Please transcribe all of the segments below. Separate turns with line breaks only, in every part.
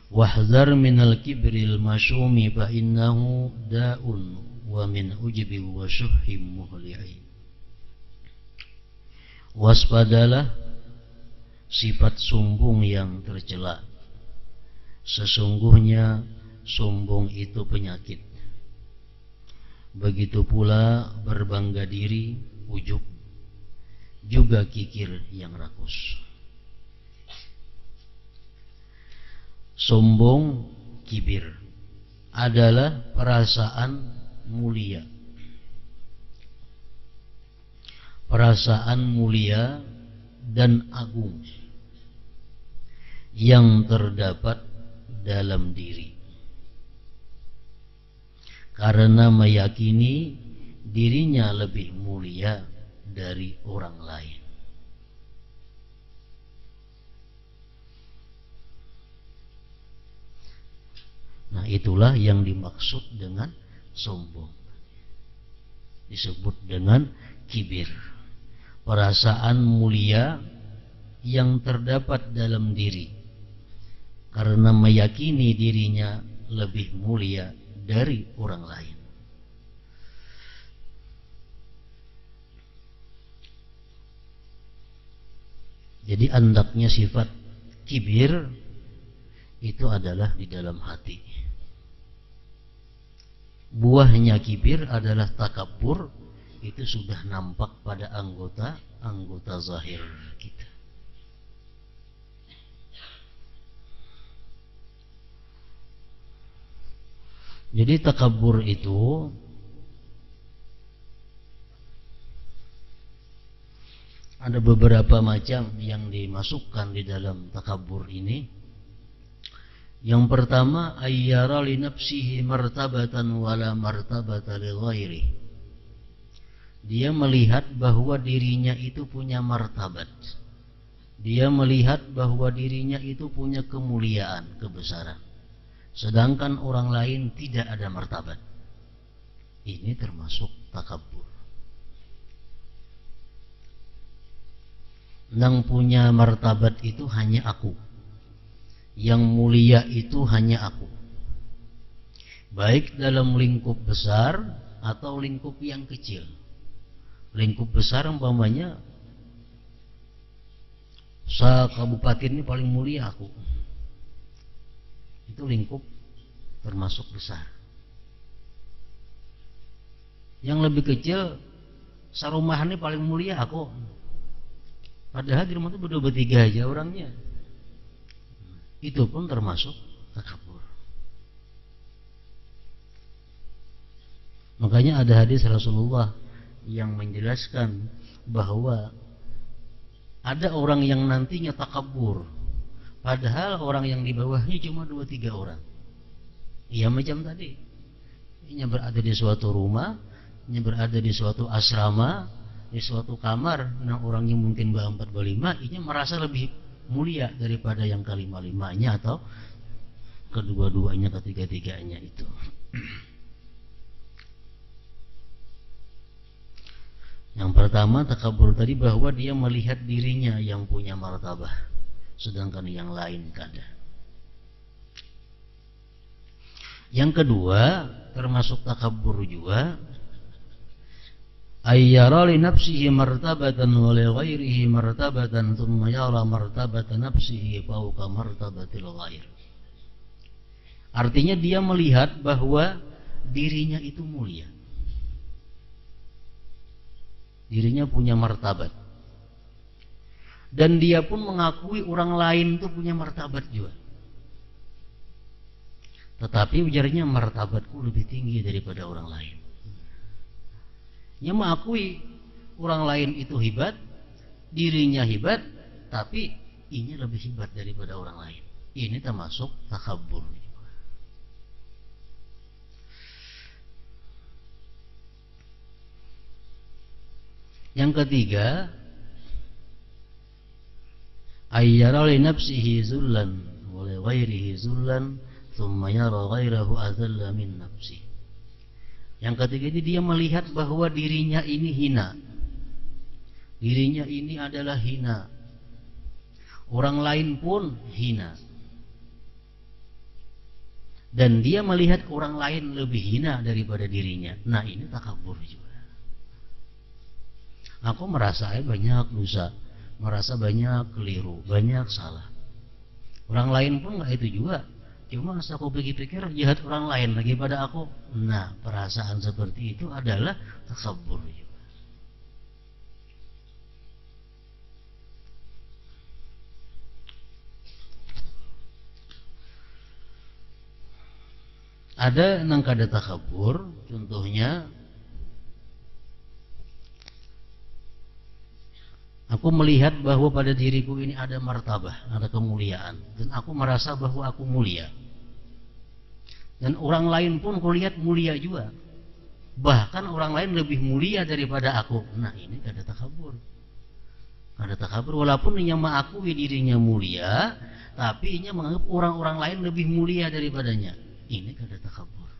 Wahdhar minal kibril masyumi fa innahu da'un wa min ujibi wa syuhim muhli'in. Waspadalah sifat sombong yang tercela. Sesungguhnya sombong itu penyakit. Begitu pula berbangga diri, ujub, juga kikir yang rakus. Sombong, kibir adalah perasaan mulia. Perasaan mulia dan agung yang terdapat dalam diri, karena meyakini dirinya lebih mulia dari orang lain. Nah, itulah yang dimaksud dengan sombong. Disebut dengan kibir. Perasaan mulia yang terdapat dalam diri karena meyakini dirinya lebih mulia dari orang lain. Jadi andaknya sifat kibir itu adalah di dalam hati. Buahnya kibir adalah takabur. Itu sudah nampak pada anggota zahir kita. Jadi takabur itu ada beberapa macam yang dimasukkan di dalam takabur ini. Yang pertama, ayyara li nafsihi martabatan wala martabata li ghairi. Dia melihat bahwa dirinya itu punya martabat. Dia melihat bahwa dirinya itu punya kemuliaan, kebesaran. Sedangkan orang lain tidak ada martabat. Ini termasuk takabur. Yang punya martabat itu hanya aku. Yang mulia itu hanya aku. Baik dalam lingkup besar atau lingkup yang kecil. Lingkup besar umpamanya kabupaten ini paling mulia aku. Itu lingkup termasuk besar. Yang lebih kecil sarumahan ini paling mulia aku. Padahal di rumah itu berdua bertiga aja orangnya. Itu pun termasuk takabur. Makanya ada hadis Rasulullah yang menjelaskan bahwa ada orang yang nantinya takabur, padahal orang yang di bawahnya cuma 2-3 orang. Iya macam tadi. Ini berada di suatu rumah, ini berada di suatu asrama, di suatu kamar, nah orangnya mungkin 4-5, ini merasa lebih mulia daripada yang kelima-limanya atau kedua-duanya, ketiga-tiganya itu. Yang pertama takabur tadi bahwa dia melihat dirinya yang punya martabah, sedangkan yang lain kada. Yang kedua termasuk takabur juga, ayyara li nafsihi martabatan wa li ghairihi martabatan thumma yara martabata nafsihi fawqa martabatil ghair. Artinya dia melihat bahwa dirinya itu mulia. Dirinya punya martabat. Dan dia pun mengakui orang lain itu punya martabat juga. Tetapi ujarnya martabatku lebih tinggi daripada orang lain. Dia mengakui orang lain itu hebat, dirinya hebat, tapi ini lebih hebat daripada orang lain. Ini termasuk takabur. Yang ketiga, ayyara li nafsihi zullan wa li ghairihi zullan thumma yara ghairahu azalla min nafsi. Yang ketiga ini dia melihat bahwa dirinya ini hina. Dirinya ini adalah hina. Orang lain pun hina. dan dia melihat orang lain lebih hina daripada dirinya. Nah, ini takabur juga. Aku merasa banyak dosa, merasa banyak keliru, banyak salah. Orang lain pun nggak itu juga. Cuma aku pikir-pikir jahat orang lain lagi pada aku. Nah, perasaan seperti itu adalah takabur juga. Ada nang kada takabur, contohnya aku melihat bahwa pada diriku ini ada martabah, ada kemuliaan, dan aku merasa bahwa aku mulia. Dan orang lain pun kulihat mulia juga. Bahkan orang lain lebih mulia daripada aku. Nah, ini kada takabur. Kada takabur walaupun ia mengakui dirinya mulia, tapi ia menganggap orang-orang lain lebih mulia daripadanya. Ini kada takabur.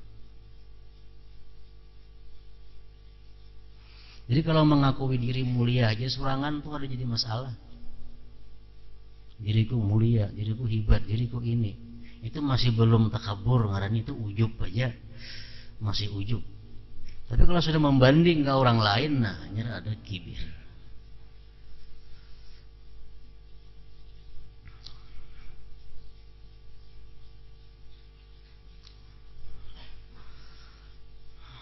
Jadi kalau mengakui diri mulia aja serangan tuh ada jadi masalah. Diriku mulia, diriku hebat, diriku ini. Itu masih belum takabur, ngaran itu ujub aja. Masih ujub. Tapi kalau sudah membanding ke orang lain, nah ini ada kibir.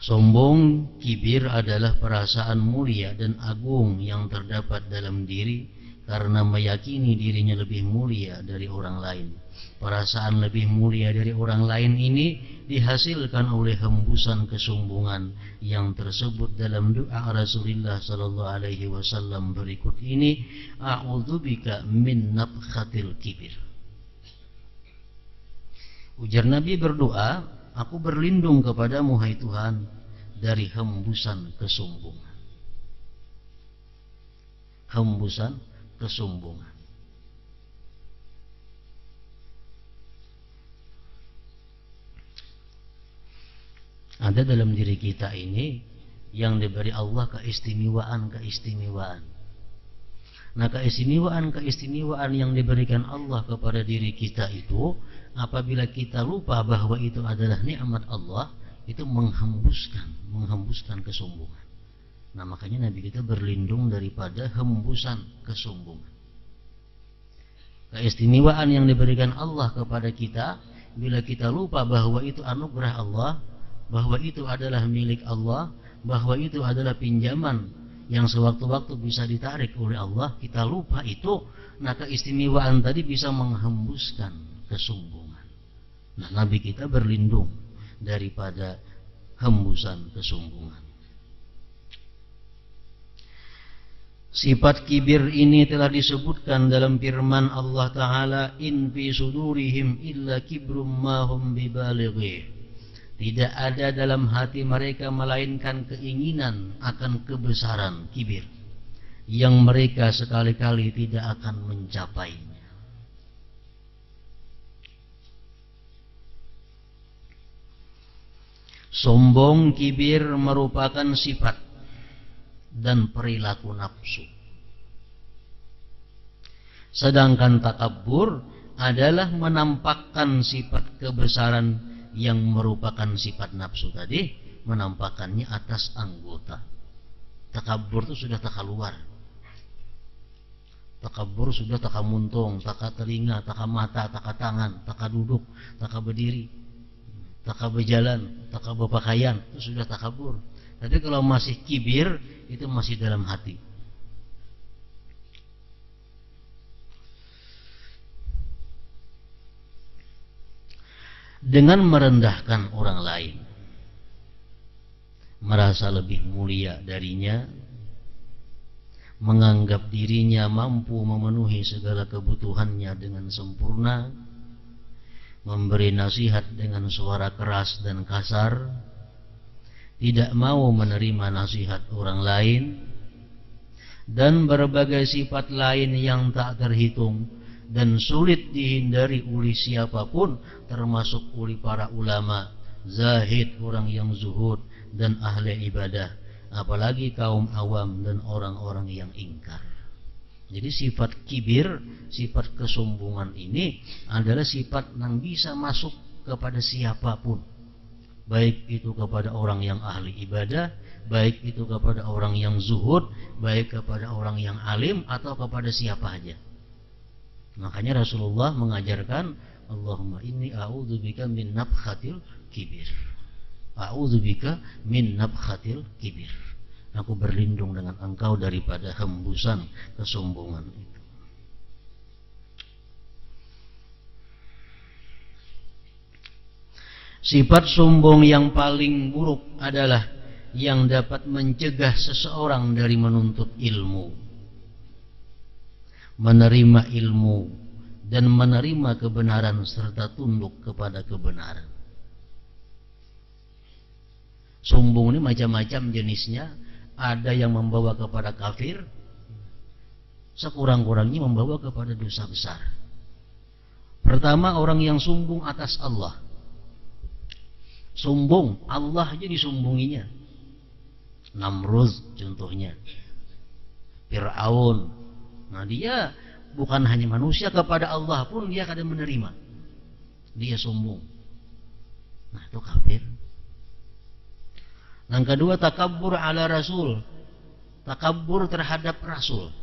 Sombong, kibir adalah perasaan mulia dan agung yang terdapat dalam diri karena meyakini dirinya lebih mulia dari orang lain. Perasaan lebih mulia dari orang lain ini dihasilkan oleh hembusan kesombongan yang tersebut dalam doa Rasulullah sallallahu alaihi wasallam berikut ini, a'udzubika min nafkhatil kibir. Ujar Nabi berdoa, aku berlindung kepadamu hai Tuhan dari hembusan kesombongan. Hembusan kesombongan. Ada dalam diri kita ini yang diberi Allah keistimewaan. Nah, keistimewaan yang diberikan Allah kepada diri kita itu, apabila kita lupa bahwa itu adalah nikmat Allah, itu menghembuskan kesombongan. Nah, makanya Nabi kita berlindung daripada hembusan kesombongan. Keistimewaan yang diberikan Allah kepada kita, bila kita lupa bahwa itu anugerah Allah, bahwa itu adalah milik Allah, bahwa itu adalah pinjaman yang sewaktu-waktu bisa ditarik oleh Allah, kita lupa itu, nah keistimewaan tadi bisa menghembuskan kesombongan. Nah, Nabi kita berlindung daripada hembusan kesombongan. Sifat kibir ini telah disebutkan dalam firman Allah Ta'ala, in fi sudurihim illa kibrum ma hum bibalighi. Tidak ada dalam hati mereka melainkan keinginan akan kebesaran, kibir, yang mereka sekali-kali tidak akan mencapainya. Sombong, kibir merupakan sifat dan perilaku nafsu. Sedangkan takabur adalah menampakkan sifat kebesaran yang merupakan sifat nafsu tadi, menampakkannya atas anggota. Takabur itu sudah tak keluar. Takabur sudah tak muntung, tak telinga, tak mata, tak tangan, tak duduk, tak berdiri, tak berjalan, tak berpakaian, itu sudah takabur. Tapi kalau masih kibir, itu masih dalam hati. Dengan merendahkan orang lain, merasa lebih mulia darinya, menganggap dirinya mampu memenuhi segala kebutuhannya dengan sempurna, memberi nasihat dengan suara keras dan kasar, tidak mau menerima nasihat orang lain, dan berbagai sifat lain yang tak terhitung dan sulit dihindari oleh siapapun, termasuk oleh para ulama, zahid, orang yang zuhud, dan ahli ibadah, apalagi kaum awam dan orang-orang yang ingkar. Jadi sifat kibir, sifat kesombongan ini adalah sifat yang bisa masuk kepada siapapun, baik itu kepada orang yang ahli ibadah, baik itu kepada orang yang zuhud, baik kepada orang yang alim, atau kepada siapa aja. Makanya Rasulullah mengajarkan, Allahumma inni a'udzubika min nabkhatil kibir. A'udzubika min nabkhatil kibir. Aku berlindung dengan engkau daripada hembusan kesombongan itu. Sifat sombong yang paling buruk adalah yang dapat mencegah seseorang dari menuntut ilmu, menerima ilmu, dan menerima kebenaran serta tunduk kepada kebenaran. Sombong ini macam-macam jenisnya. Ada yang membawa kepada kafir, sekurang-kurangnya membawa kepada dosa besar. Pertama, orang yang sombong atas Allah. Sombong, Allah aja disombonginya. Namrud contohnya, Fir'aun. Nah, dia bukan hanya manusia, kepada Allah pun dia kadang menerima. Dia sombong. Nah, itu kafir. Yang kedua, takabbur ala Rasul. Takabbur terhadap Rasul.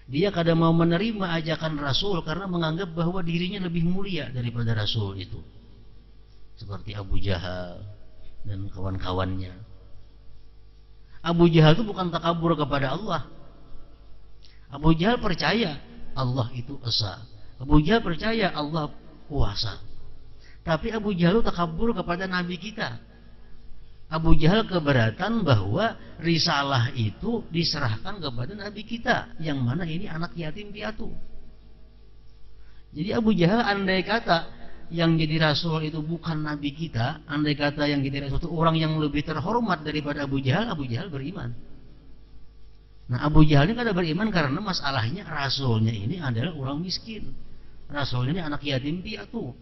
Dia kadang mau menerima ajakan Rasul karena menganggap bahwa dirinya lebih mulia daripada Rasul itu. Seperti Abu Jahal dan kawan-kawannya. Abu Jahal itu bukan takabur kepada Allah. Abu Jahal percaya Allah itu esa. Abu Jahal percaya Allah kuasa. Tapi Abu Jahal itu takabur kepada Nabi kita. Abu Jahal keberatan bahwa risalah itu diserahkan kepada Nabi kita, yang mana ini anak yatim piatu. Jadi Abu Jahal andai kata yang jadi rasul itu bukan Nabi kita, andai kata yang jadi rasul itu orang yang lebih terhormat daripada Abu Jahal beriman. Nah, Abu Jahal ini kada beriman karena masalahnya rasulnya ini adalah orang miskin. Rasulnya ini anak yatim piatu.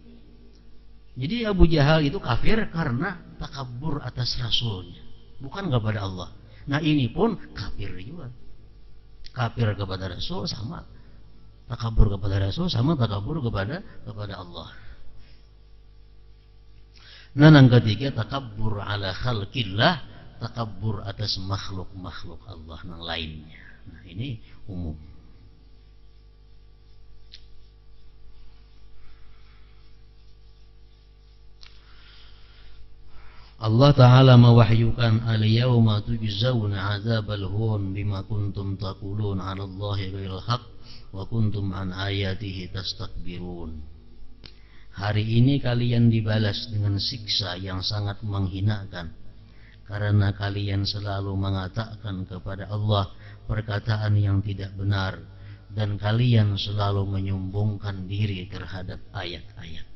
Jadi Abu Jahal itu kafir karena takabur atas rasulnya, bukan kepada Allah. Nah, ini pun kafir juga. Kafir kepada rasul sama takabur kepada rasul, sama takabur kepada Allah. Nah, yang ketiga, takabbur ala khalqillah, takabbur atas makhluk-makhluk Allah yang lainnya. Nah, ini umum. Allah Ta'ala mewahyukan, al-yawma tujzawna azabal hun bima kuntum taqulun 'ala Allahi ghairal haqq wa kuntum an ayatihi tastakbirun. Hari ini kalian dibalas dengan siksa yang sangat menghinakan karena kalian selalu mengatakan kepada Allah perkataan yang tidak benar, dan kalian selalu menyombongkan diri terhadap ayat-ayat.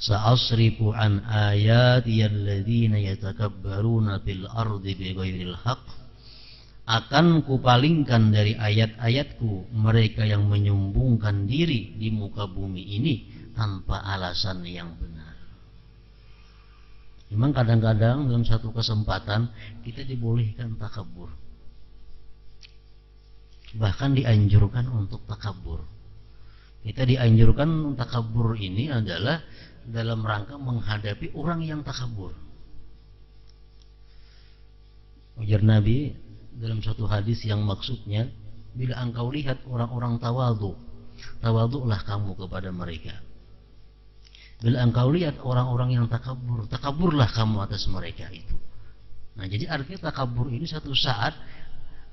Sa'asrifu an ayati alladzina yatakabbaruna fil ardi bighairil haqq. Akan kupalingkan dari ayat-ayatku mereka yang menyombongkan diri di muka bumi ini tanpa alasan yang benar. Memang kadang-kadang dalam satu kesempatan kita dibolehkan takabur, bahkan dianjurkan untuk takabur. Kita dianjurkan takabur ini adalah dalam rangka menghadapi orang yang takabur. Ujar Nabi dalam satu hadis yang maksudnya, bila engkau lihat orang-orang tawadhu, tawadhulah kamu kepada mereka. Bila engkau lihat orang-orang yang takabur, takaburlah kamu atas mereka itu. Nah, jadi artinya takabur ini satu saat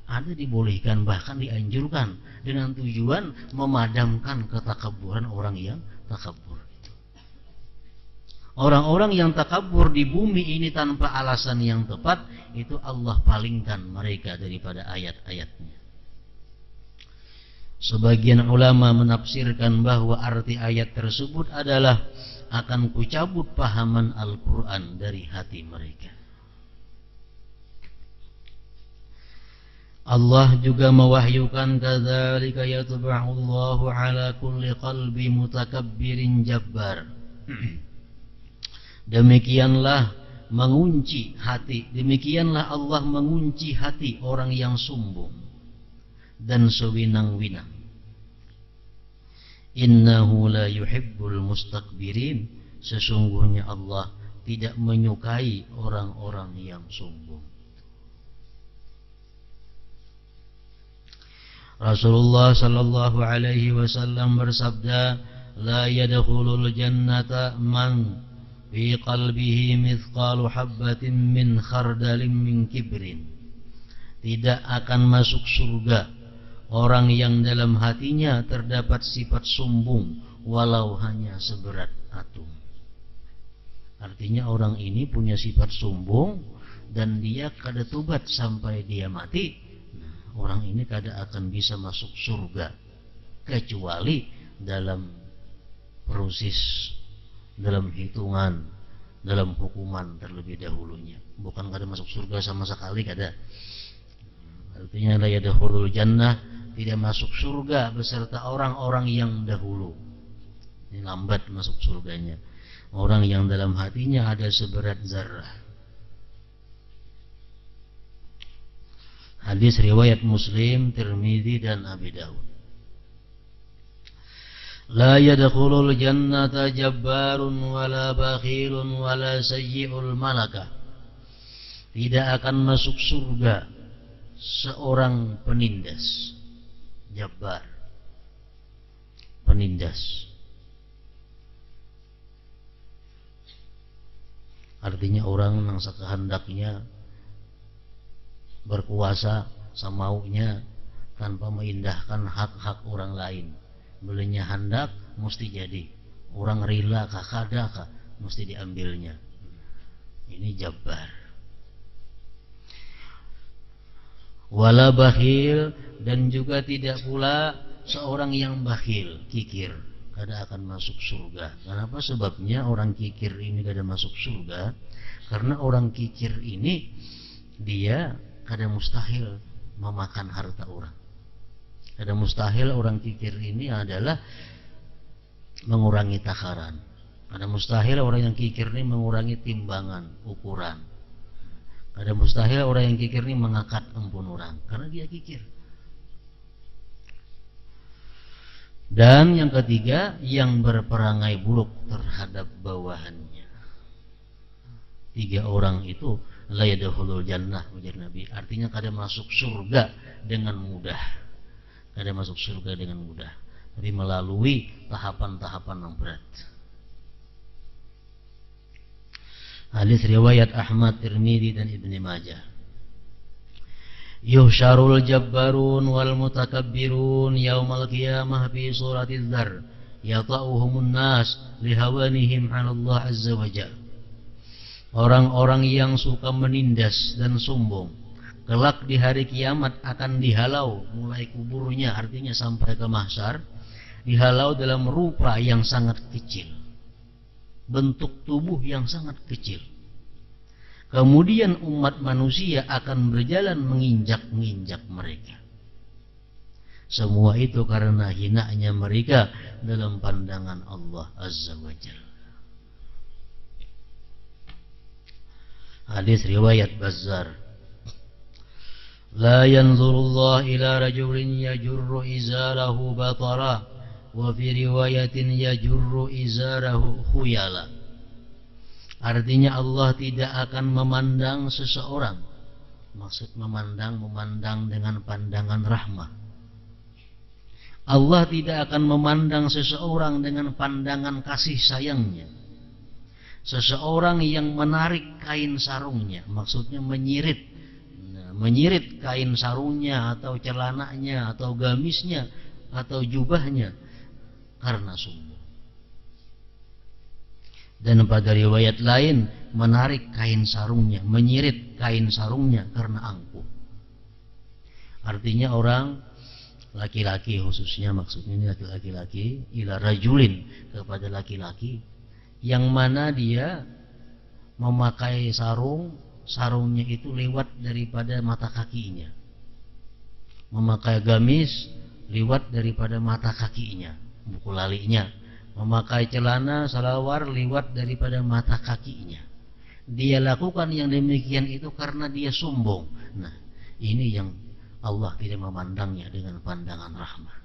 ada dibolehkan, bahkan dianjurkan, dengan tujuan memadamkan ketakaburan orang yang takabur. Orang-orang yang takabur di bumi ini tanpa alasan yang tepat, itu Allah palingkan mereka daripada ayat-ayatnya. Sebagian ulama menafsirkan bahwa arti ayat tersebut adalah akan kucabut pahaman Al-Quran dari hati mereka. Allah juga mewahyukan, kadzalika yatba'u Allahu 'ala kulli qalbi mutakabbirin jabbar. Demikianlah mengunci hati, demikianlah Allah mengunci hati orang yang sombong, dan sewinang-winang. Innahu la yuhibbul mustakbirin, sesungguhnya Allah tidak menyukai orang-orang yang sombong. Rasulullah sallallahu alaihi wasallam bersabda, la yadkhulul jannata man fi qalbihi mithqalu habbatin min khardalin min kibrin. Tidak akan masuk surga orang yang dalam hatinya terdapat sifat sombong walau hanya seberat atom. Artinya orang ini punya sifat sombong dan dia kada tobat sampai dia mati. Orang ini kada akan bisa masuk surga kecuali dalam proses, dalam hitungan, dalam hukuman terlebih dahulunya. Bukan kada masuk surga sama sekali, kada. Artinya la yadkhulul jannah, tidak masuk surga beserta orang-orang yang dahulu. Ini lambat masuk surganya. Orang yang dalam hatinya ada seberat zarah. Hadis riwayat Muslim, Tirmidzi dan Abi Dawud. La yadkhulul jannata jabbarun wala bakhilun wala sayyi'ul malakah. Tidak akan masuk surga seorang penindas. Jabbar, penindas. Artinya orang yang sekehendaknya berkuasa semaunya tanpa mengindahkan hak-hak orang lain. Belinya hendak mesti jadi. Orang rela kah kada kah mesti diambilnya. Ini jabbar. Wala bakhil, dan juga tidak pula seorang yang bakhil, kikir, kada akan masuk surga. Kenapa? Sebabnya orang kikir ini kada masuk surga karena orang kikir ini dia kada mustahil memakan harta orang. Kada mustahil orang kikir ini adalah mengurangi takaran. Kada mustahil orang yang kikir ini mengurangi timbangan, ukuran. Kada mustahil orang yang kikir ini mengangkat empun orang karena dia kikir. Dan yang ketiga, yang berperangai buruk terhadap bawahannya. 3 orang itu la yadkhulul jannah, ujar Nabi. Artinya kada masuk surga dengan mudah. Kada masuk surga dengan mudah, tapi melalui tahapan-tahapan yang berat. Hadis riwayat Ahmad, Tirmidzi dan Ibnu Majah. Yuhsyarul jabbarun wal mutakabbirun yaumal qiyamah fi suratiz dzar yata'uhumun nas lihawanihim 'ala Allah azza wa jalla. Orang-orang yang suka menindas dan sombong kelak di hari kiamat akan dihalau mulai kuburnya, artinya sampai ke mahsyar, dihalau dalam rupa yang sangat kecil, bentuk tubuh yang sangat kecil. Kemudian umat manusia akan berjalan menginjak-injak mereka. Semua itu karena hinanya mereka dalam pandangan Allah azza wa jalla. Hadis riwayat Bazzar. La yanzurullah ila rajulin yajurru izarahu batara wa fi riwayatin yajurru izarahu khuyala. Artinya Allah tidak akan memandang seseorang. Maksud memandang dengan pandangan rahmah. Allah tidak akan memandang seseorang dengan pandangan kasih sayangnya. Seseorang yang menarik kain sarungnya, maksudnya menyirit kain sarungnya atau celananya atau gamisnya atau jubahnya karena sombong. Dan pada riwayat lain menarik kain sarungnya, menyirit kain sarungnya karena angkuh. Artinya orang laki-laki khususnya, maksudnya ini laki-laki, ila rajulin, kepada laki-laki yang mana dia memakai sarungnya itu lewat daripada mata kakinya, memakai gamis lewat daripada mata kakinya, buku lalinya, memakai celana salawar lewat daripada mata kakinya. Dia lakukan yang demikian itu karena dia sombong. Nah, ini yang Allah tidak memandangnya dengan pandangan rahmah.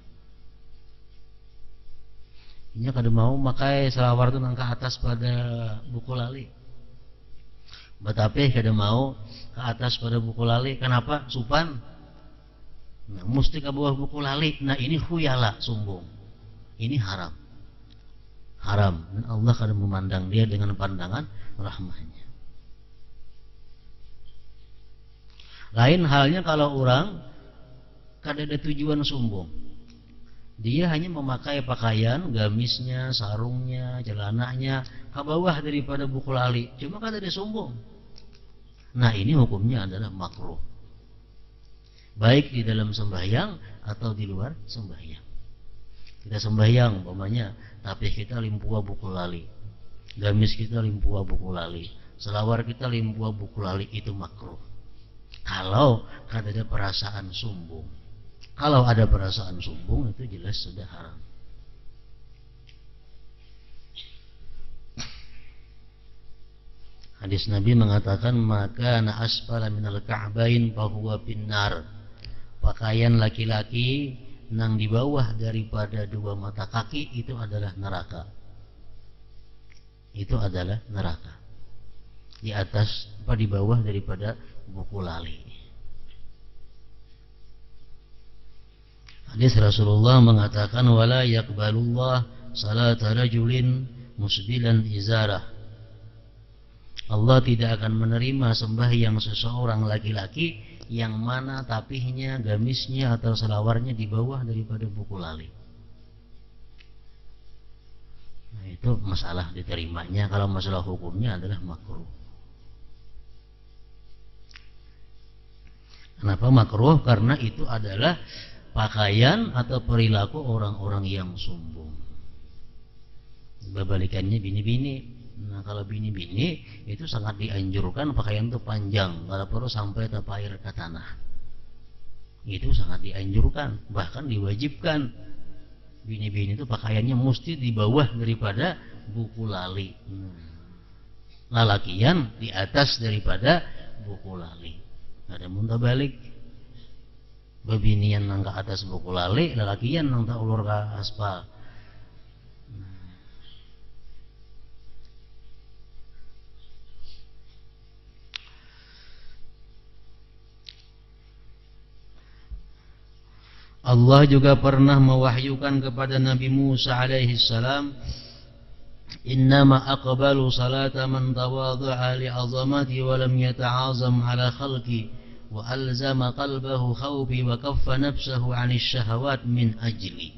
Ini kada mau makai selawar itu nang ke atas pada buku lali. Betape kada mau ke atas pada buku lali. Kenapa? Supan. Nah, mesti ke bawah buku lali. Nah, ini khuyala, sombong. Ini haram. Haram. Dan Allah kada memandang dia dengan pandangan rahmahnya. Lain halnya kalau orang kada ada tujuan sombong. Dia hanya memakai pakaian, gamisnya, sarungnya, celananya ke bawah daripada buku lali. Cuma kada ada sombong. Nah, ini hukumnya adalah makruh. Baik di dalam sembahyang atau di luar sembahyang. Kita sembahyang umpamanya, tapi kita limpua buku lali. Gamis kita limpua buku lali. Selawar kita limpua buku lali, itu makruh. Kalau kada ada perasaan sombong. Kalau ada perasaan sombong, itu jelas sudah haram. Hadis Nabi mengatakan, maka na asfala minal ka'bain fahuwa finnar. Pakaian laki-laki nang di bawah daripada dua mata kaki itu adalah neraka. Itu adalah neraka. Di atas apa di bawah daripada buku lali. Hadis Rasulullah mengatakan, wala yaqbalullah salata rajulin musbilan izarah. Allah tidak akan menerima sembahyang seseorang laki-laki yang mana tapihnya, gamisnya atau selawarnya di bawah daripada buku lali. Nah, itu masalah diterimanya. Kalau masalah hukumnya adalah makruh. Kenapa makruh? Karena itu adalah pakaian atau perilaku orang-orang yang sombong. Berbalikannya bini-bini. Nah, kalau bini-bini itu sangat dianjurkan pakaian itu panjang, kalau perlu sampai tapair ke tanah. Itu sangat dianjurkan, bahkan diwajibkan. Bini-bini itu pakaiannya mesti di bawah daripada buku lali. Lalakian di atas daripada buku lali. Ada muntah balik. Bebinian nang ke atas buku lali, lalakian nang tak ulur ke aspal. Allah juga pernah mewahyukan kepada Nabi Musa alaihi salam, innama aqbalu salata man tawadhu'a li'azamati wa lam yata'azam ala khalqi wa alzama qalbahu khawfi wa kaffa nafsahu 'anil syahawat min ajli.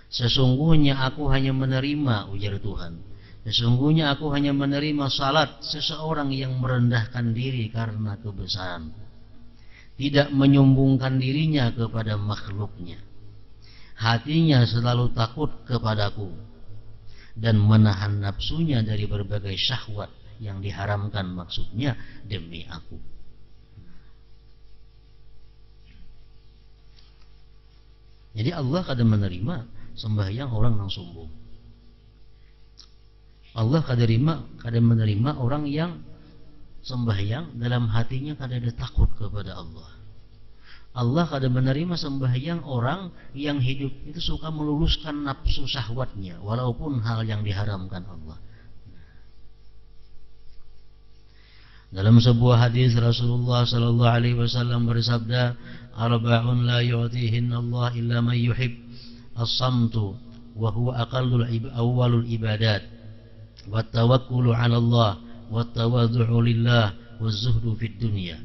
Sesungguhnya aku hanya menerima, ujar Tuhan, sesungguhnya aku hanya menerima salat seseorang yang merendahkan diri karena kebesaran, tidak menyombongkan dirinya kepada makhluknya, hatinya selalu takut kepadaku, dan menahan nafsunya dari berbagai syahwat yang diharamkan, maksudnya demi aku. Jadi Allah kadang menerima sembahyang orang yang sombong. Allah kadang menerima orang yang sembahyang dalam hatinya kadang ada takut kepada Allah. Allah kadang menerima sembahyang orang yang hidup itu suka meluluskan nafsu syahwatnya walaupun hal yang diharamkan Allah. Dalam sebuah hadis Rasulullah sallallahu alaihi wasallam bersabda, arba'un la yu'tihin Allah illa man yuhib, as-samtu wa huwa awwalul ibadat, wat tawakkulu 'ala Allah, wat tawadhu'u lillah, waz zuhdu fid dunya.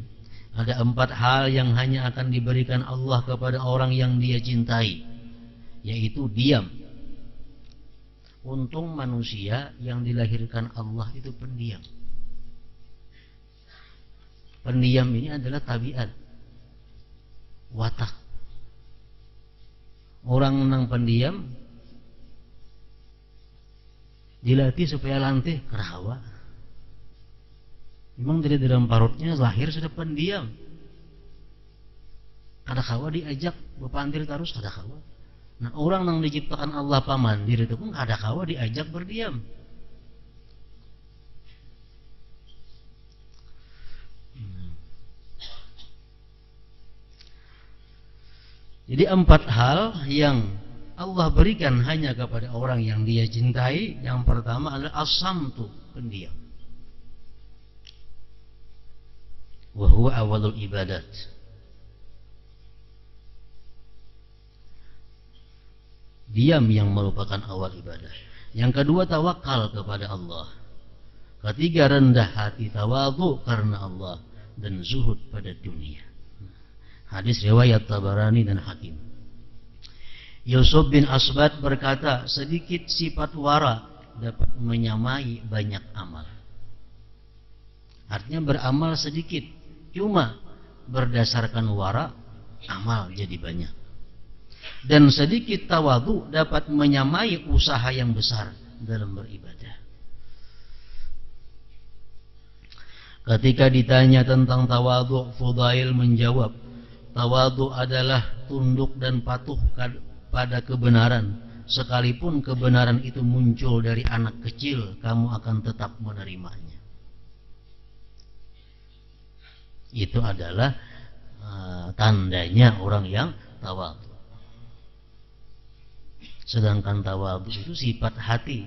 Ada 4 hal yang hanya akan diberikan Allah kepada orang yang dia cintai, yaitu diam. Untung manusia yang dilahirkan Allah itu pendiam. Pendiam ini adalah tabiat, watak. Orang yang pendiam dilatih supaya lantih kerawa. Memang dari dalam parutnya lahir sudah pendiam. Kada kawa diajak bepandir terus, kada kawa. Nah, orang yang diciptakan Allah pamandir itu pun kada kawa diajak berdiam. Jadi 4 hal yang Allah berikan hanya kepada orang yang Dia cintai. Yang pertama adalah as-samtu, pendiam. Wa huwa awalul ibadat. Diam yang merupakan awal ibadah. Yang kedua, tawakal kepada Allah. Ketiga, rendah hati, tawadhu karena Allah, dan zuhud pada dunia. Hadis riwayat Tabarani dan Hakim. Yusuf bin Asbat berkata, sedikit sifat wara dapat menyamai banyak amal. Artinya beramal sedikit, cuma berdasarkan wara, amal jadi banyak. Dan sedikit tawadhu dapat menyamai usaha yang besar dalam beribadah. Ketika ditanya tentang tawadhu, Fudail menjawab, tawadhu adalah tunduk dan patuh pada kebenaran. Sekalipun kebenaran itu muncul dari anak kecil, kamu akan tetap menerimanya. Itu adalah tandanya orang yang tawadhu. Sedangkan tawadhu itu sifat hati.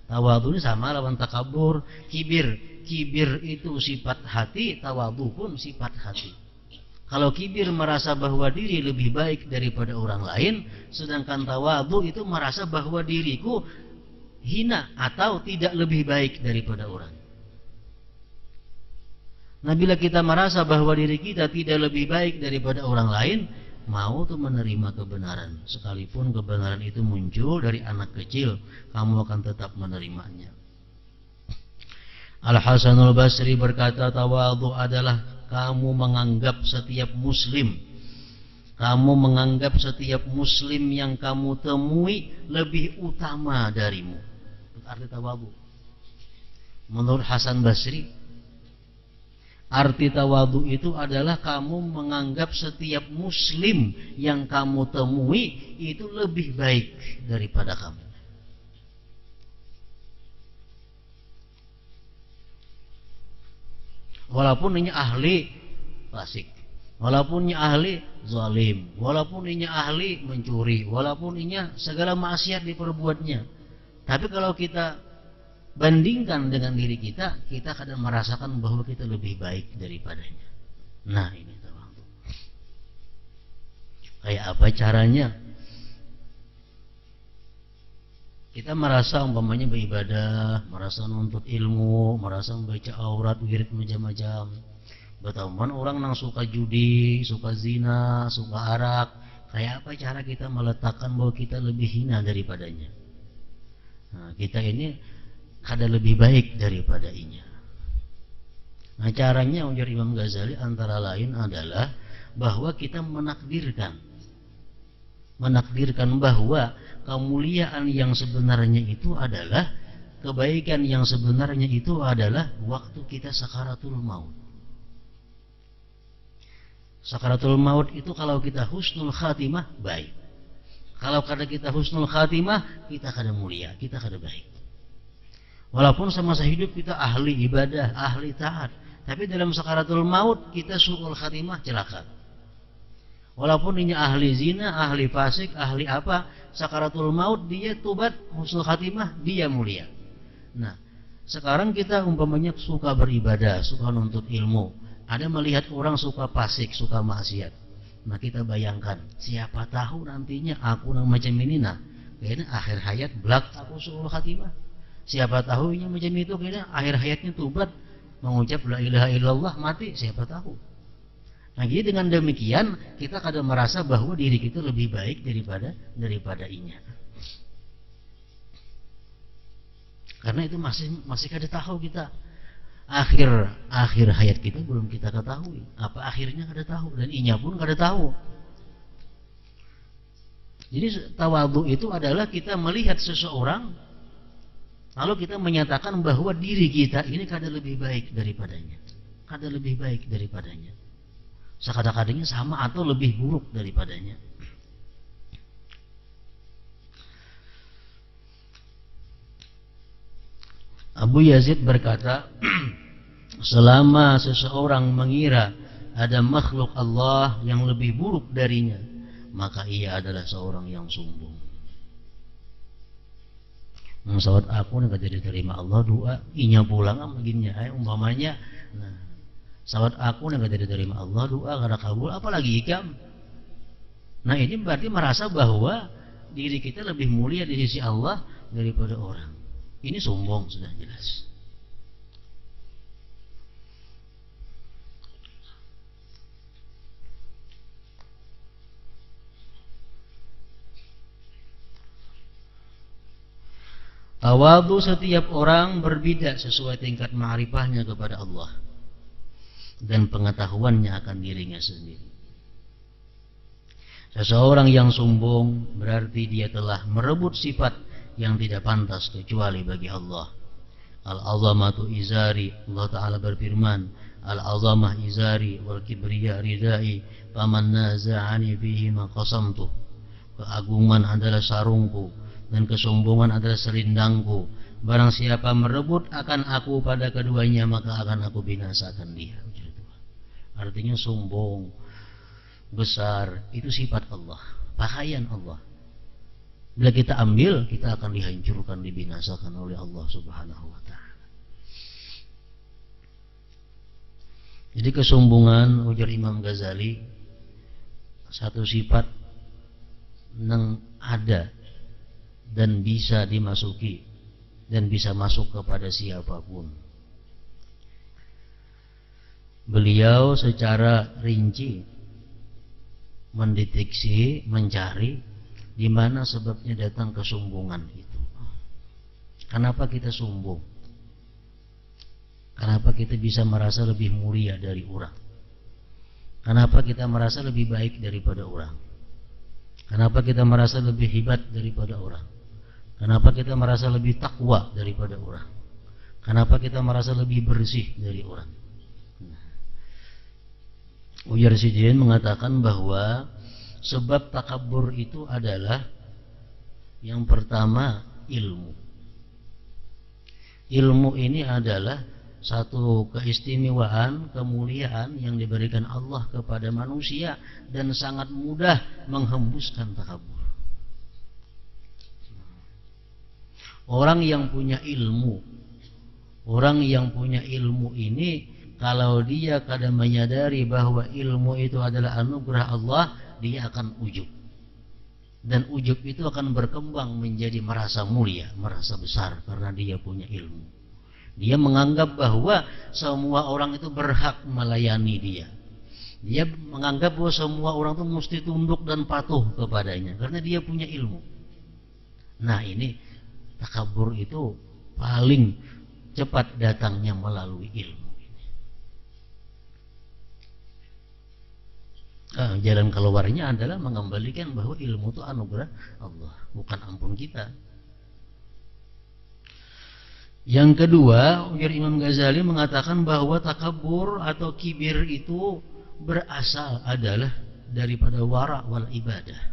Tawadhu ini sama lawan takabur, kibir. Kibir itu sifat hati, tawadhu pun sifat hati. Kalau kibir merasa bahwa diri lebih baik daripada orang lain, sedangkan tawadhu itu merasa bahwa diriku hina atau tidak lebih baik daripada orang. Nah, bila kita merasa bahwa diri kita tidak lebih baik daripada orang lain, mau tuh menerima kebenaran. Sekalipun kebenaran itu muncul dari anak kecil, kamu akan tetap menerimanya. Al-Hasanul Basri berkata, tawadhu adalah kamu menganggap setiap muslim yang kamu temui lebih utama darimu. Itu arti tawadhu. Menurut Hasan Basri, arti tawadhu itu adalah kamu menganggap setiap muslim yang kamu temui itu lebih baik daripada kamu. Walaupun ini ahli fasik, walaupun ini ahli zalim, walaupun ini ahli mencuri, walaupun ini segala maksiat diperbuatnya. Tapi kalau kita bandingkan dengan diri kita, kita kadang merasakan bahwa kita lebih baik daripadanya. Nah, ini tawadhu. Kayak apa caranya? Kita merasa umpamanya beribadah, merasa menuntut ilmu, merasa membaca aurat, wirid macam-macam. Betaman orang yang suka judi, suka zina, suka arak. Kayak apa cara kita meletakkan bahwa kita lebih hina daripadanya? Nah, kita ini kada lebih baik daripada inya. Nah, caranya ujar Imam Ghazali antara lain adalah bahwa kita menakdirkan bahwa kemuliaan yang sebenarnya itu adalah, kebaikan yang sebenarnya itu adalah waktu kita sakaratul maut. Sakaratul maut itu kalau kita husnul khatimah baik. Kalau kada kita husnul khatimah, kita kada mulia, kita kada baik. Walaupun semasa hidup kita ahli ibadah, ahli taat, tapi dalam sakaratul maut kita su'ul khatimah, celaka. Walaupun ini ahli zina, ahli fasik, ahli apa, sakaratul maut dia tobat, husnul khatimah dia mulia. Nah, sekarang kita umpamanya suka beribadah, suka nuntut ilmu, ada melihat orang suka fasik, suka maksiat. Nah, kita bayangkan, siapa tahu nantinya aku yang macam ini, nah kayaknya akhir hayat belak aku husnul khatimah. Siapa tahu ini macam itu, kayaknya akhir hayatnya tobat, mengucap la ilaha illallah, mati, siapa tahu. Nah, jadi dengan demikian kita kadang merasa bahwa diri kita lebih baik daripada inya. Karena itu masih kada tahu kita. Akhir hayat kita belum kita ketahui. Apa akhirnya kada tahu, dan inya pun kada tahu. Jadi tawadhu itu adalah kita melihat seseorang, lalu kita menyatakan bahwa diri kita ini kada lebih baik daripadanya. Kada lebih baik daripadanya. Sekadang-kadangnya sama atau lebih buruk daripadanya. Abu Yazid berkata, selama seseorang mengira ada makhluk Allah yang lebih buruk darinya, maka ia adalah seorang yang sombong. Sawat aku nggak jadi terima Allah doa, inya pulang begini umpamanya. Nah, sawat aku nggak jadi terima Allah doa karena kabul, apalagi ikam. Nah ini berarti merasa bahwa diri kita lebih mulia di sisi Allah daripada orang. Ini sombong sudah jelas. Tawadhu setiap orang berbeda sesuai tingkat ma'rifahnya kepada Allah dan pengetahuannya akan dirinya sendiri. Seseorang yang sombong berarti dia telah merebut sifat yang tidak pantas kecuali bagi Allah. Al-azamatu izari, Allah Ta'ala berfirman, Al-azamah izari wal kibriya ridai faman naza'ani fihi ma qasamtu. Keagungan adalah sarungku dan kesombongan adalah selindangku. Barang siapa merebut akan aku pada keduanya, maka akan aku binasakan dia. Artinya sombong, besar, itu sifat Allah, pakaian Allah. Bila kita ambil, kita akan dihancurkan, dibinasakan oleh Allah Subhanahu wa ta'ala. Jadi kesombongan, ujar Imam Ghazali, satu sifat yang ada dan bisa dimasuki dan bisa masuk kepada siapapun. Beliau secara rinci mendeteksi, mencari di mana sebabnya datang kesombongan itu. Kenapa kita sombong? Kenapa kita bisa merasa lebih mulia dari orang? Kenapa kita merasa lebih baik daripada orang? Kenapa kita merasa lebih hebat daripada orang? Kenapa kita merasa lebih takwa daripada orang? Kenapa kita merasa lebih bersih dari orang? Ujar Sidin mengatakan bahwa sebab takabur itu adalah yang pertama ilmu. Ilmu ini adalah satu keistimewaan, kemuliaan yang diberikan Allah kepada manusia dan sangat mudah menghembuskan takabur. Orang yang punya ilmu, orang yang punya ilmu ini, kalau dia kadang menyadari bahwa ilmu itu adalah anugerah Allah, dia akan ujub. Dan ujub itu akan berkembang menjadi merasa mulia, merasa besar karena dia punya ilmu. Dia menganggap bahwa semua orang itu berhak melayani dia. Dia menganggap bahwa semua orang itu mesti tunduk dan patuh kepadanya karena dia punya ilmu. Nah ini takabur itu paling cepat datangnya melalui ilmu. Jalan keluarnya adalah mengembalikan bahwa ilmu itu anugerah Allah, bukan ampun kita. Yang kedua, ujar Imam Ghazali mengatakan bahwa takabur atau kibir itu berasal adalah daripada wara wal ibadah.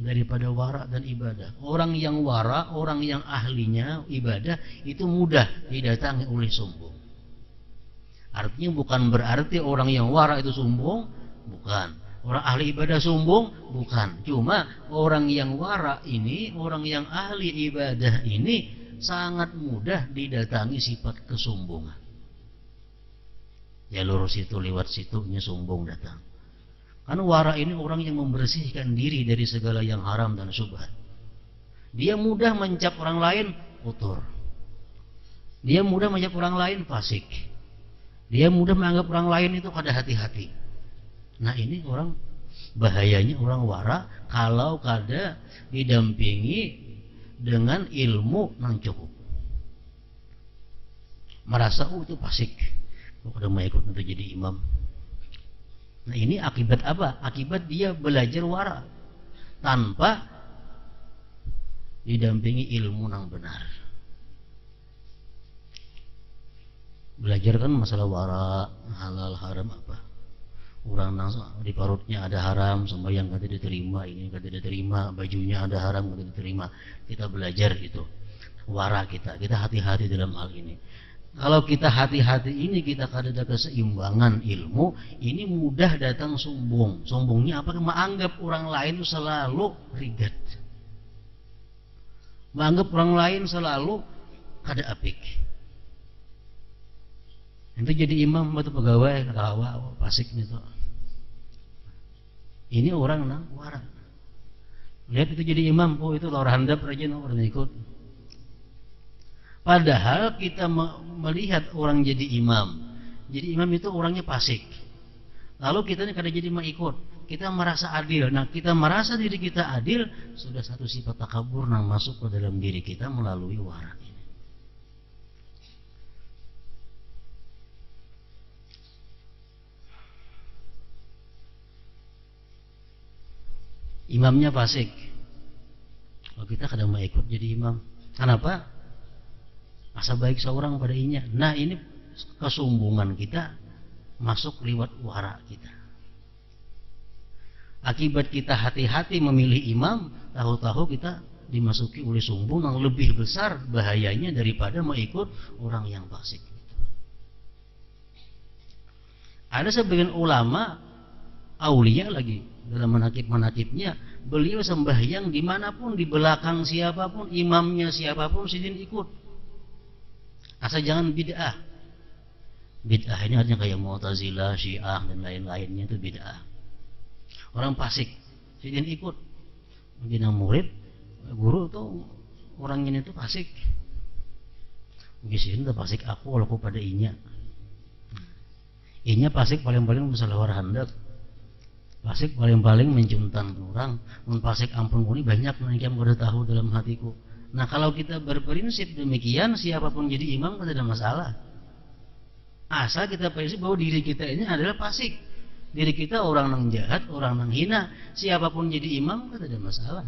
Daripada wara dan ibadah. Orang yang wara, orang yang ahlinya ibadah itu mudah didatangi oleh sombong. Artinya bukan berarti orang yang wara itu sombong, bukan. Orang ahli ibadah sombong, bukan. Cuma orang yang wara ini, orang yang ahli ibadah ini sangat mudah didatangi sifat kesombongan. Jalur situ lewat situnya sombong datang. Karena wara ini orang yang membersihkan diri dari segala yang haram dan syubhat. Dia mudah mencap orang lain kotor. Dia mudah mencap orang lain fasik. Dia mudah menganggap orang lain itu kada hati-hati. Nah ini orang, bahayanya orang wara kalau kada didampingi dengan ilmu yang cukup. Merasa itu fasik, kada mau ikut untuk jadi imam. Nah ini akibat apa? Akibat dia belajar wara tanpa didampingi ilmu yang benar. Belajar kan masalah wara, halal haram apa. Orang di parutnya ada haram, sembahyang kada diterima, ini kada diterima, bajunya ada haram kada diterima. Kita belajar itu wara kita hati-hati dalam hal ini. Kalau kita hati-hati ini, kita kada keseimbangan ilmu, ini mudah datang sombong. Sombongnya apa? Menganggap orang lain selalu rigat, menganggap orang lain selalu kada apik. Itu jadi imam atau pegawai kawa pasik itu. Ini orang nang warak. Lihat itu jadi imam, oh itu orang handap rajin orang ikut. Padahal kita melihat orang jadi imam. Jadi imam itu orangnya fasik. Lalu kita ini kada jadi mengikut. Kita merasa adil. Nah, kita merasa diri kita adil, sudah satu sifat takabur yang masuk ke dalam diri kita melalui wara ini. Imamnya fasik. Kalau kita kada mau ikut jadi imam. Kenapa? Asa baik seorang pada inya. Nah, ini kesombongan kita masuk lewat wara kita. Akibat kita hati-hati memilih imam, tahu-tahu kita dimasuki oleh sombong yang lebih besar bahayanya daripada mengikut orang yang fasik. Ada sebagian ulama aulia lagi dalam manakib-manakibnya, beliau sembahyang dimanapun, di belakang siapapun, imamnya siapapun, sidin ikut. Asal jangan bid'ah. Bid'ah ini artinya kayak Mu'tazilah, Syiah dan lain-lainnya, itu bid'ah. Orang fasik, sidin ikut. Bina murid, guru tuh orang ini tuh fasik. Gisin tuh fasik aku walaupun pada inya. Inya fasik paling-paling masalah war handap. Fasik paling-paling mencuntan orang. Mun fasik ampun kuni banyak yang udah tahu dalam hatiku. Nah, kalau kita berprinsip demikian, siapapun jadi imam tidak ada masalah. Asal kita prinsip bahwa diri kita ini adalah fasik. Diri kita orang yang jahat, orang yang hina. Siapapun jadi imam tidak ada masalah.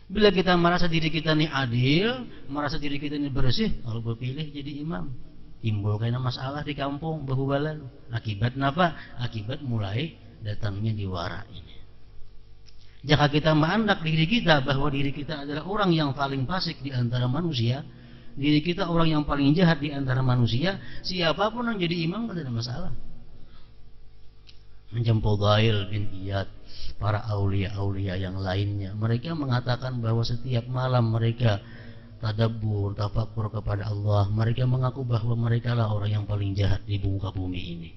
Bila kita merasa diri kita ini adil, merasa diri kita ini bersih, kalau berpilih jadi imam, timbul kena masalah di kampung bahubalan. Akibat apa? Akibat mulai datangnya di wara ini. Jika kita menganggap diri kita bahwa diri kita adalah orang yang paling fasik di antara manusia, diri kita orang yang paling jahat di antara manusia, siapapun yang jadi imam tidak ada masalah. Macam Fudail bin Iyad, para aulia-aulia yang lainnya, mereka mengatakan bahwa setiap malam mereka tadabbur, tafakur kepada Allah, mereka mengaku bahwa mereka lah orang yang paling jahat di muka bumi ini.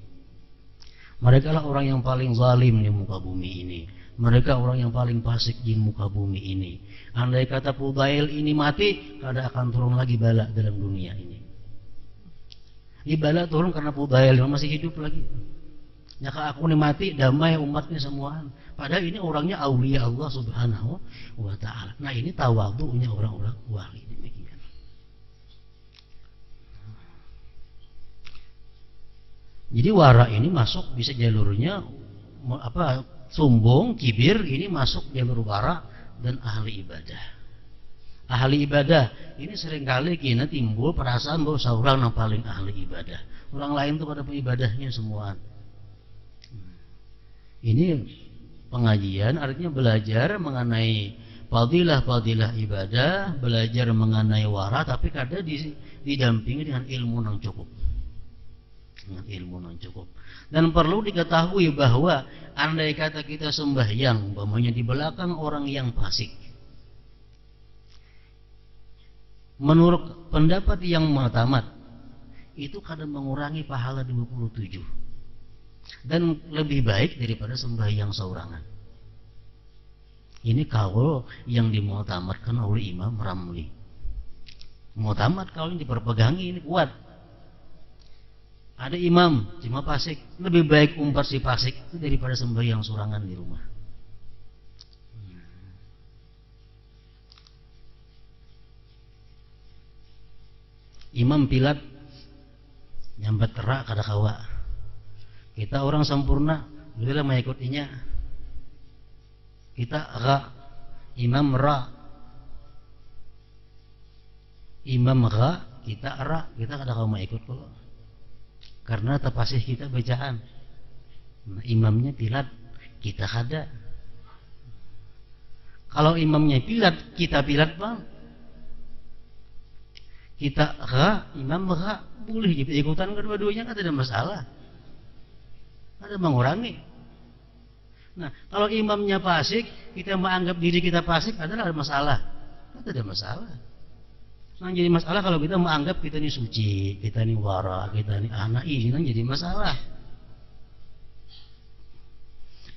Mereka lah orang yang paling zalim di muka bumi ini. Mereka orang yang paling fasik di muka bumi ini. Andai kata Fudail ini mati, kada akan turun lagi bala dalam dunia ini. Ini bala turun karena Fudail masih hidup lagi. Jika aku ini mati, damai umatnya semua. Padahal ini orangnya aulia Allah subhanahu wa ta'ala. Nah, ini tawadhu'nya orang-orang wali. Demikian. Jadi wara ini masuk bisa jalurnya apa? Sombong, kibir, ini masuk jalur wara dan ahli ibadah. Ahli ibadah ini seringkali kita timbul perasaan bahwa seorang yang paling ahli ibadah. Orang lain itu pada ibadahnya semua. Ini pengajian artinya belajar mengenai fadilah-fadilah ibadah, belajar mengenai wara, tapi kadang didampingi dengan ilmu yang cukup. Dengan ilmu yang cukup. Dan perlu diketahui bahwa andai kata kita sembahyang umpamanya di belakang orang yang fasik, menurut pendapat yang mu'tamad, itu kadang mengurangi pahala 27 dan lebih baik daripada sembahyang seorangan. Ini kaul yang dimu'tamadkan oleh Imam Ramli. Mu'tamad kaul yang diperpegangi ini kuat. Ada imam cuma fasik, lebih baik umpat si fasik itu daripada sembahyang sorangan di rumah. Imam Pilat nyambat terak kada kawa. Kita orang sempurna, bila mengikutinya. Kita ra, imam ra. Imam ra, kita ra, kita kada kawa mengikut kok. Karena terpasih kita bacaan. Nah, imamnya Pilat, kita kada. Kalau imamnya Pilat, kita Pilat bang. Kita imam boleh ikutan kedua-duanya, kan tidak masalah. Ada mengurangi. Nah, kalau imamnya fasik, kita menganggap diri kita fasik, adalah masalah. Kan tidak masalah. Nah, jadi masalah kalau kita menganggap kita ini suci, kita ini wara, kita ini anak, ini kan jadi masalah.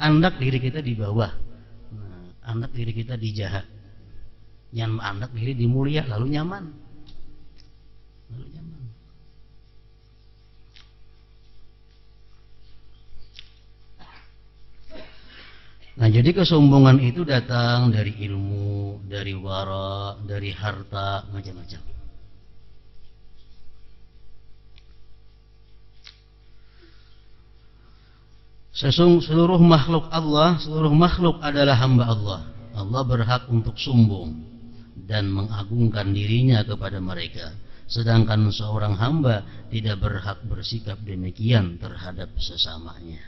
Andak diri kita di bawah, andak diri kita di jahat, yang andak diri di mulia, lalu nyaman. Nah, jadi kesombongan itu datang dari ilmu, dari wara, dari harta, macam-macam. Seluruh makhluk Allah, seluruh makhluk adalah hamba Allah. Allah berhak untuk sombong dan mengagungkan dirinya kepada mereka. Sedangkan seorang hamba tidak berhak bersikap demikian terhadap sesamanya.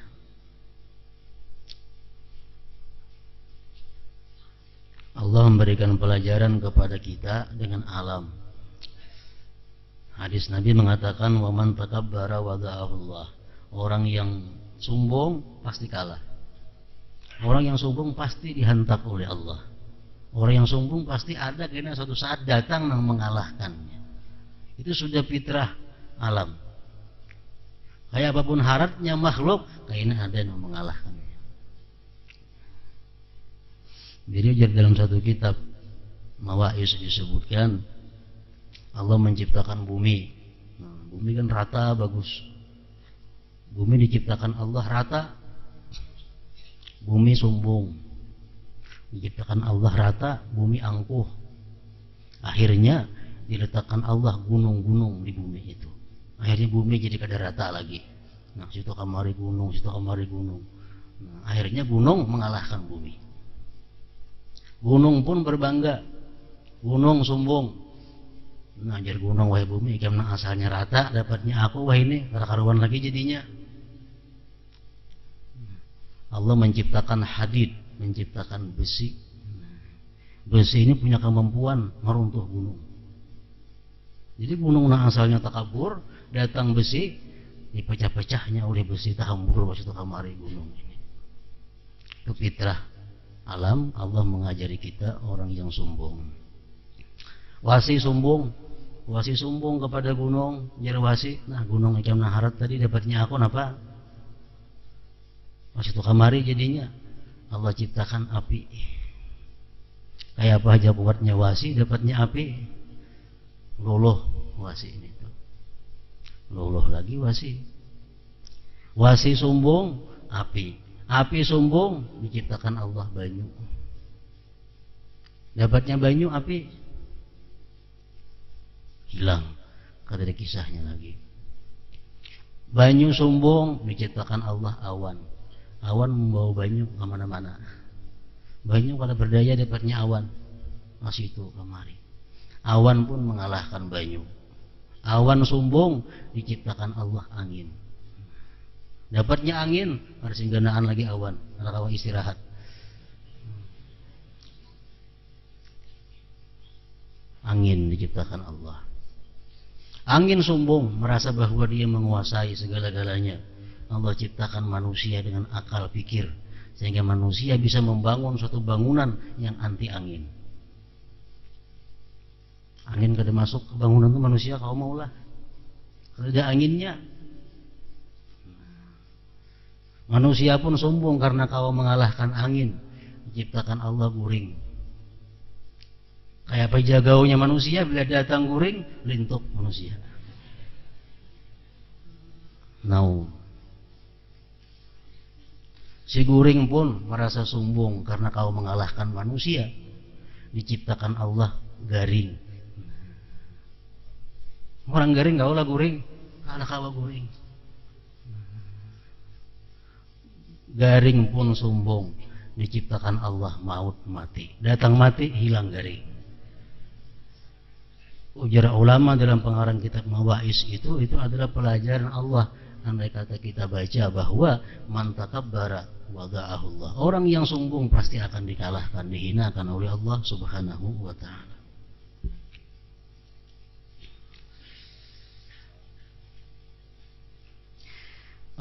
Allah memberikan pelajaran kepada kita dengan alam. Hadis Nabi mengatakan, "Wa man takabbara wada'ahullah." Orang yang sombong pasti kalah. Orang yang sombong pasti dihantam oleh Allah. Orang yang sombong pasti ada kena suatu saat datang yang mengalahkannya. Itu sudah fitrah alam. Kayak apapun harapnya makhluk, kayaknya ada yang mengalahkannya. Jadi dalam satu kitab Mawa'is disebutkan Allah menciptakan bumi. Nah, bumi kan rata, bagus. Bumi diciptakan Allah rata. Bumi sombong. Diciptakan Allah rata, bumi angkuh. Akhirnya diletakkan Allah gunung-gunung di bumi itu. Akhirnya bumi jadi kada rata lagi. Nah, situ kamari gunung, situ kamari gunung. Nah, akhirnya gunung mengalahkan bumi. Gunung pun berbangga. Gunung sombong. Nah, jadi gunung wahai bumi, karena asalnya rata, dapatnya aku wah ini karuan lagi jadinya. Allah menciptakan hadid, menciptakan besi. Besi ini punya kemampuan meruntuh gunung. Jadi gunung yang asalnya takabur, datang besi, dipecah-pecahnya oleh besi tahambur waktu itu kamari gunung ini. Itu fitrah alam. Allah mengajari kita orang yang sombong. Wasi sombong, wasi sombong kepada gunung, jadi wasi. Nah, gunung ikam naharat tadi dapatnya aku apa? Waktu itu kamari jadinya Allah ciptakan api. Kayak apa aja kuatnya wasi, dapatnya api. Loloh wasi ini tuh. Loloh lagi wasi. Wasi sombong, api. Api sombong, diciptakan Allah banyu. Dapatnya banyu, api hilang. Kata ada kisahnya lagi. Banyu sombong, diciptakan Allah awan. Awan membawa banyu kemana-mana. Banyu kalau berdaya dapatnya awan. Masih itu kemari. Awan pun mengalahkan banyu. Awan sombong, diciptakan Allah angin. Dapatnya angin, harus singganaan lagi awan. Anak awan istirahat. Angin diciptakan Allah. Angin sombong, merasa bahwa dia menguasai segala-galanya. Allah ciptakan manusia dengan akal pikir, sehingga manusia bisa membangun suatu bangunan yang anti angin. Angin kada masuk ke bangunan itu manusia kau maulah. Kalau ada anginnya, manusia pun sombong karena kau mengalahkan angin. Diciptakan Allah guring. Kayak apa jagaunya manusia, bila datang guring, lintuk manusia. Now, si guring pun merasa sombong karena kau mengalahkan manusia. Diciptakan Allah garing. Orang garing kau lah guring, anak kau guring. Garing pun sombong. Diciptakan Allah maut mati. Datang mati, hilang garing. Ujar ulama dalam pengarang kitab Mawa'is itu adalah pelajaran Allah. Andai kata kita baca bahwa man takabbara wada'ahullah. Orang yang sombong pasti akan dikalahkan, dihinakan oleh Allah Subhanahu wa ta'ala.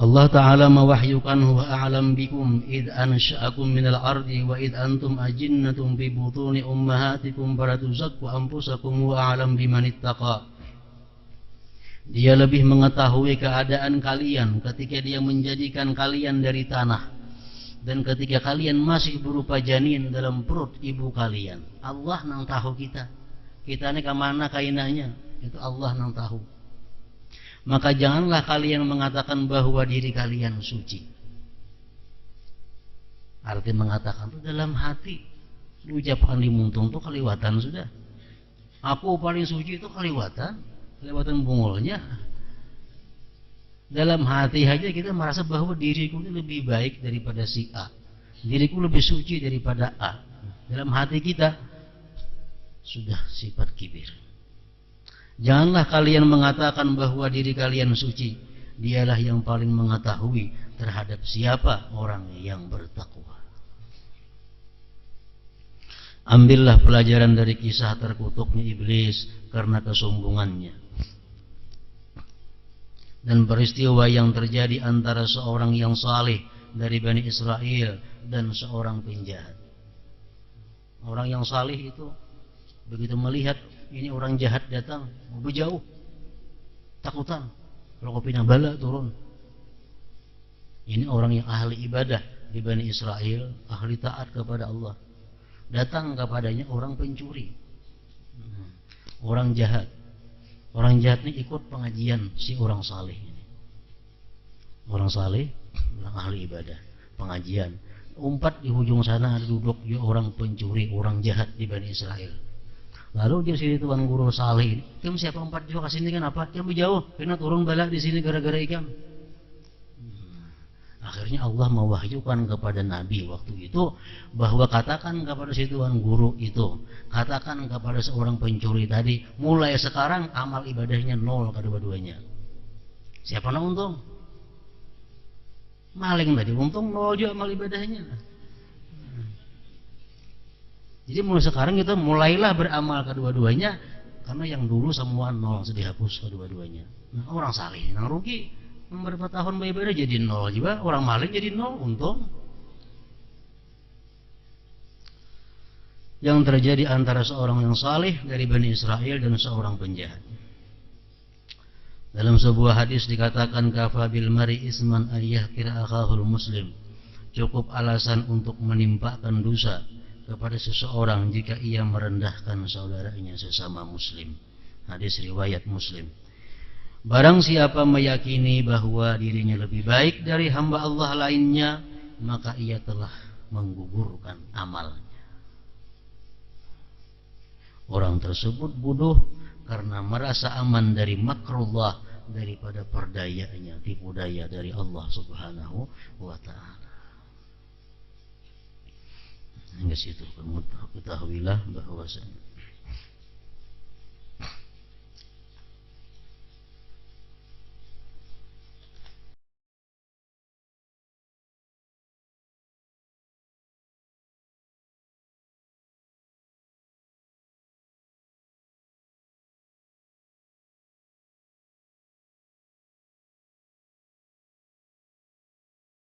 Allah Ta'ala mewahyukan huwa a'lam bikum id ansha'akum minal ardi wa id antum ajinnatun fi butuni ummahatikum falatuzakku anfusakum wa a'lam bimanittaqa. Dia lebih mengetahui keadaan kalian ketika dia menjadikan kalian dari tanah dan ketika kalian masih berupa janin dalam perut ibu kalian. Allah nang tahu kita ini kemana kainanya, itu Allah nang tahu. Maka janganlah kalian mengatakan bahwa diri kalian suci. Arti mengatakan itu dalam hati. Diucapkan di muntung itu kaliwatan sudah. Aku paling suci itu kaliwatan bungulnya. Dalam hati aja kita merasa bahwa diriku itu lebih baik daripada si A. Diriku lebih suci daripada A. Dalam hati kita sudah sifat kibir. Janganlah kalian mengatakan bahwa diri kalian suci. Dialah yang paling mengetahui terhadap siapa orang yang bertakwa. Ambillah pelajaran dari kisah terkutuknya iblis karena kesombongannya dan peristiwa yang terjadi antara seorang yang saleh dari Bani Israel dan seorang penjahat. Orang yang saleh itu begitu melihat ini orang jahat datang, berjauh, takutan. Kalau kopinya bala turun. Ini orang yang ahli ibadah di Bani Israel, ahli taat kepada Allah. Datang kepadanya orang pencuri, orang jahat. Orang jahat ini ikut pengajian si orang saleh ini. Orang saleh, orang ahli ibadah, pengajian. Umpat di ujung sana ada duduk orang pencuri, orang jahat di Bani Israel. Lalu dia sini tuan guru saleh ini, "Kamu siapa empat juga kesini kenapa? Kamu jauh, kena turun bala di sini gara-gara ikam." Akhirnya Allah mewahyukan kepada Nabi waktu itu bahwa katakan kepada si tuan guru itu, katakan kepada seorang pencuri tadi, mulai sekarang amal ibadahnya nol kedua-duanya. Siapa yang untung? Maling tadi untung nol juga amal ibadahnya. Jadi mulai sekarang kita mulailah beramal kedua-duanya, karena yang dulu semua nol sudah dihapus kedua-duanya. Nah, orang saleh yang rugi beberapa tahun beribadah jadi nol juga, orang maling jadi nol untung. Yang terjadi antara seorang yang saleh dari Bani Israel dan seorang penjahat. Dalam sebuah hadis dikatakan kafa bil mari isman ayyahkira akhahul muslim. Cukup alasan untuk menimpakan dosa kepada seseorang jika ia merendahkan saudaranya sesama muslim. Hadis riwayat Muslim. Barang siapa meyakini bahwa dirinya lebih baik dari hamba Allah lainnya, maka ia telah menggugurkan amalnya. Orang tersebut bodoh karena merasa aman dari makrullah, daripada perdayaannya, tipu daya dari Allah Subhanahu wa ta'ala. Hingga situ ketahuilah bahwa